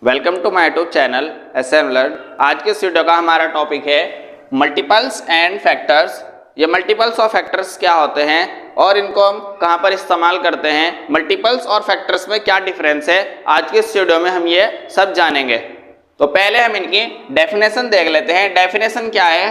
Welcome to my YouTube channel SM learn. आज के इस वीडियो का हमारा टॉपिक है मल्टीपल्स एंड फैक्टर्स। ये मल्टीपल्स और फैक्टर्स क्या होते हैं और इनको हम कहाँ पर इस्तेमाल करते हैं, मल्टीपल्स और फैक्टर्स में क्या डिफरेंस है, आज के इस वीडियो में हम ये सब जानेंगे। तो पहले हम इनकी डेफिनेशन देख लेते हैं। डेफिनेशन क्या है?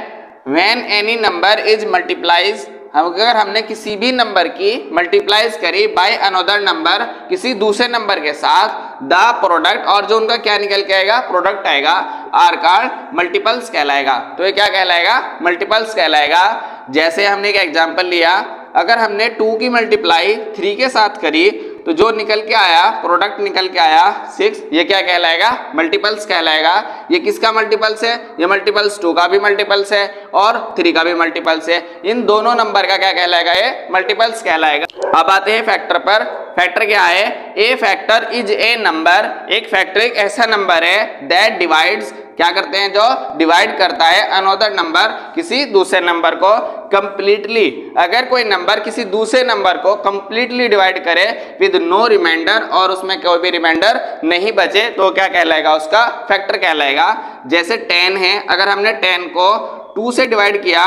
When any number is multiplies, अगर हमने किसी भी नंबर की मल्टीप्लाइज करी बाय अनदर नंबर, किसी दूसरे नंबर के साथ, द प्रोडक्ट, और जो उनका क्या निकल के आएगा, प्रोडक्ट आएगा, आर कॉल्ड मल्टीपल्स कहलाएगा। तो ये क्या कहलाएगा? मल्टीपल्स कहलाएगा। जैसे हमने एक एग्जांपल लिया, अगर हमने 2 की मल्टीप्लाई 3 के साथ करी तो जो निकल के आया, प्रोडक्ट निकल के आया 6, ये क्या कहलाएगा? मल्टीपल्स कहलाएगा। ये किसका मल्टीपल्स है? ये मल्टीपल्स 2 का भी मल्टीपल्स है और 3 का भी मल्टीपल्स है। इन दोनों नंबर का क्या कहलाएगा? ये मल्टीपल्स कहलाएगा। अब आते हैं फैक्टर पर। फैक्टर क्या है? ए फैक्टर इज ए नंबर, एक फैक्टर एक ऐसा नंबर है दैट डिवाइड्स, क्या करते हैं, जो डिवाइड करता है अनदर नंबर, किसी दूसरे नंबर को कंप्लीटली। अगर कोई नंबर किसी दूसरे नंबर को कंप्लीटली डिवाइड करे विद नो रिमाइंडर, और उसमें कोई भी रिमाइंडर नहीं बचे, तो क्या कहलाएगा? उसका फैक्टर कहलाएगा। जैसे 10 है, अगर हमने 10 को 2 से डिवाइड किया,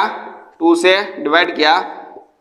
2 से डिवाइड किया,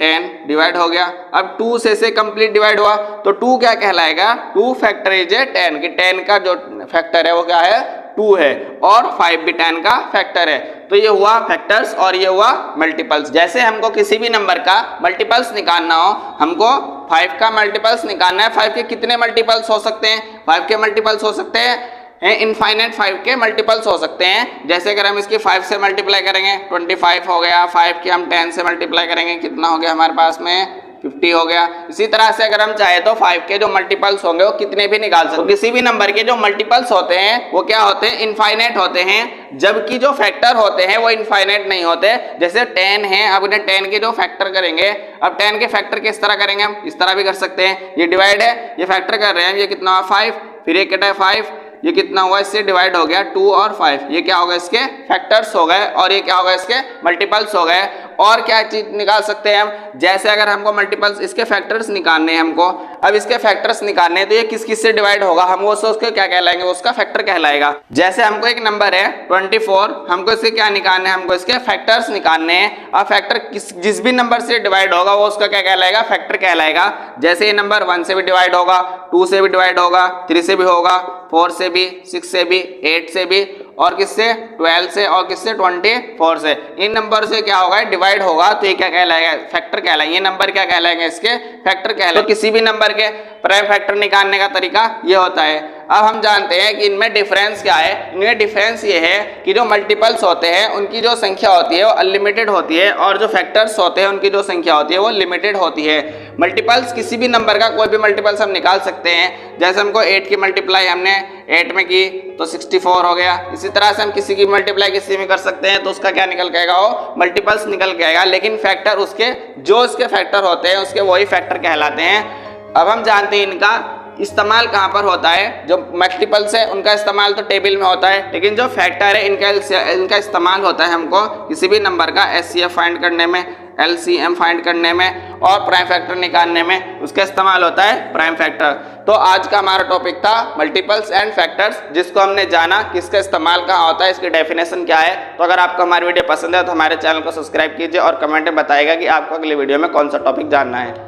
10 डिवाइड हो गया। अब 2 से कंप्लीट डिवाइड हुआ तो 2 क्या कहलाएगा? 2 फैक्टर इज ए 10, कि 10 का जो फैक्टर है वो क्या है? 2 है, और 5 भी 10 का फैक्टर है। तो ये हुआ फैक्टर्स और ये हुआ मल्टीपल्स। जैसे हमको किसी भी नंबर का मल्टीपल्स निकालना हो, हमको 5 का मल्टीपल्स निकालना है। 5 के कितने मल्टीपल्स हो सकते हैं? 5 के मल्टीपल्स हो सकते हैं इनफाइनाइट 5 के मल्टीपल्स हो सकते हैं। जैसे अगर हम इसकी 5 से मल्टीप्लाई करेंगे 25 हो गया, 5 की हम 10 से मल्टीप्लाई करेंगे, कितना हो गया हमारे पास में? 50 हो गया। इसी तरह से अगर हम चाहे तो 5 के जो मल्टीपल्स होंगे वो कितने भी निकाल सकते हैं। किसी भी नंबर के जो मल्टीपल्स होते हैं वो क्या होते हैं? इनफाइनाइट होते हैं, जबकि जो फैक्टर होते हैं वो इनफाइनाइट नहीं होते। जैसे 10 है, अब इन्हें 10 के जो फैक्टर करेंगे, अब 10 के फैक्टर किस तरह करेंगे? हम इस तरह भी कर सकते हैं। ये डिवाइड है, ये फैक्टर कर रहे हैं, ये कितना हुआ? 5, फिर ये कितना है? 5, ये कितना हुआ? इससे डिवाइड हो गया 2 और 5, ये क्या होगा? इसके फैक्टर्स हो गए, और ये क्या होगा? इसके मल्टीपल्स हो गए। और क्या चीज निकाल सकते हैं हम? जैसे अगर हमको मल्टीपल्स, इसके फैक्टर्स निकालने हैं हमको, अब इसके फैक्टर्स निकालने हैं तो ये किस किस से डिवाइड होगा, हम वो उसके क्या कहलाएंगे? उसका फैक्टर कहलाएगा। जैसे हमको एक नंबर है 24, हमको इसके क्या निकालने हैं? हमको इसके फैक्टर्स निकालने हैं। अब फैक्टर जिस भी नंबर से डिवाइड होगा वो उसका क्या कहलाएगा? फैक्टर कहलाएगा। जैसे ये नंबर 1 से भी डिवाइड होगा, 2 से भी डिवाइड होगा, 3 से भी होगा, 4 से भी, 6 से भी, 8 से भी, और किससे? 12 से, और किससे? 24 से। इन नंबर से क्या होगा? डिवाइड होगा, तो ये क्या कहलाएगा? फैक्टर कहलाएंगे। ये नंबर क्या कहलाएंगे? इसके फैक्टर कहलाएंगे। तो किसी भी नंबर के प्राइम फैक्टर निकालने का तरीका ये होता है। अब हम जानते हैं कि इनमें डिफरेंस क्या है। इनमें डिफरेंस ये है कि जो मल्टीपल्स होते हैं उनकी जो संख्या होती है वो अनलिमिटेड होती है, और जो फैक्टर्स होते हैं उनकी जो संख्या होती है वो लिमिटेड होती है। मल्टीपल्स, किसी भी नंबर का कोई भी मल्टीपल्स हम निकाल सकते हैं। जैसे हमको 8 की मल्टीप्लाई हमने 8 में की तो 64 हो गया। इसी तरह से हम किसी की मल्टीप्लाई किसी में कर सकते हैं तो उसका क्या निकल के आएगा? वो मल्टीपल्स निकल के आएगा, लेकिन फैक्टर उसके, जो उसके फैक्टर होते हैं उसके वही फैक्टर कहलाते हैं। अब हम जानते हैं इनका इस्तेमाल कहाँ पर होता है। जो मल्टीपल्स है उनका इस्तेमाल तो टेबल में होता है, लेकिन जो फैक्टर है इनका इस्तेमाल होता है हमको किसी भी नंबर का HCF फाइंड करने में, LCM फाइंड करने में, और प्राइम फैक्टर निकालने में उसका इस्तेमाल होता है प्राइम फैक्टर। तो आज का हमारा टॉपिक था मल्टीपल्स एंड फैक्टर्स, जिसको हमने जाना किसका इस्तेमाल कहाँ होता है, इसकी डेफिनेशन क्या है। तो अगर आपको हमारी वीडियो पसंद है तो हमारे चैनल को सब्सक्राइब कीजिए और कमेंट में बताइएगा कि आपको अगली वीडियो में कौन सा टॉपिक जानना है।